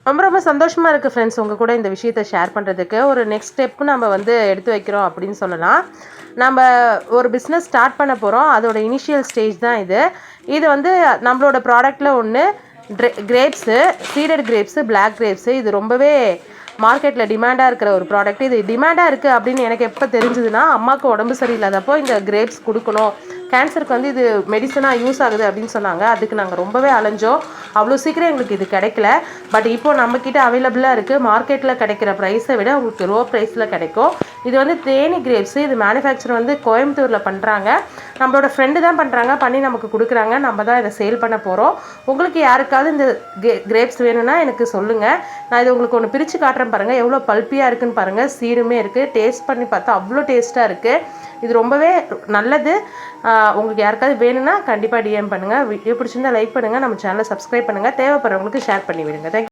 ரொம்ப ரொம்ப சந்தோஷமாக இருக்குது ஃப்ரெண்ட்ஸ் உங்கள் கூட இந்த விஷயத்தை ஷேர் பண்ணுறதுக்கு. ஒரு நெக்ஸ்ட் ஸ்டெப்பு நம்ம வந்து எடுத்து வைக்கிறோம் அப்படின்னு சொல்லலாம். நம்ம ஒரு பிஸ்னஸ் ஸ்டார்ட் பண்ண போகிறோம். அதோட இனிஷியல் ஸ்டேஜ் தான் இது. இது வந்து நம்மளோட ப்ராடக்ட்டில் ஒன்று grapes, seeded grapes, black grapes. இது ரொம்பவே மார்க்கெட்டில் டிமாண்டாக இருக்கிற ஒரு ப்ராடக்ட். இது டிமாண்டாக இருக்குது அப்படின்னு எனக்கு எப்போ தெரிஞ்சுதுன்னா, அம்மாவுக்கு உடம்பு சரியில்லாதப்போ இந்த கிரேப்ஸ் கொடுக்கணும், கேன்சருக்கு வந்து இது மெடிசனாக யூஸ் ஆகுது அப்படின்னு சொன்னாங்க. அதுக்கு நாங்கள் ரொம்பவே அலைஞ்சோம். அவ்வளோ சீக்கிரம் எங்களுக்கு இது கிடைக்கல. பட் இப்போ நம்மக்கிட்ட அவைலபிளாக இருக்குது. மார்க்கெட்டில் கிடைக்கிற ப்ரைஸை விட உங்களுக்கு லோ ப்ரைஸில் கிடைக்கும். இது வந்து தேனி கிரேப்ஸு. இது மேனுஃபேக்சர் வந்து கோயம்புத்தூரில் பண்ணுறாங்க. நம்மளோட ஃப்ரெண்டு தான் பண்ணுறாங்க, பண்ணி நமக்கு கொடுக்குறாங்க. நம்ம தான் இதை சேல் பண்ண போகிறோம். உங்களுக்கு யாருக்காவது இந்த கிரேப்ஸ் வேணும்னா எனக்கு சொல்லுங்கள். நான் இது உங்களுக்கு ஒன்று பிரித்து காட்டுறேன் பாருங்கள். எவ்வளோ பல்ப்பியாக இருக்குன்னு பாருங்கள். சீடுமே இருக்குது. டேஸ்ட் பண்ணி பார்த்தா அவ்வளோ டேஸ்ட்டாக இருக்குது. இது ரொம்பவே நல்லது. உங்களுக்கு யாருக்காவது வேணும்னா கண்டிப்பாக டிஎம் பண்ணுங்கள். வீடியோ பிடிச்சிருந்தா லைக் பண்ணுங்கள். நம்ம சேனலை சப்ஸ்கிரைப் பண்ணுங்கள். தேவைப்படுறவங்களுக்கு ஷேர் பண்ணி விடுங்க. தேங்க்யூ.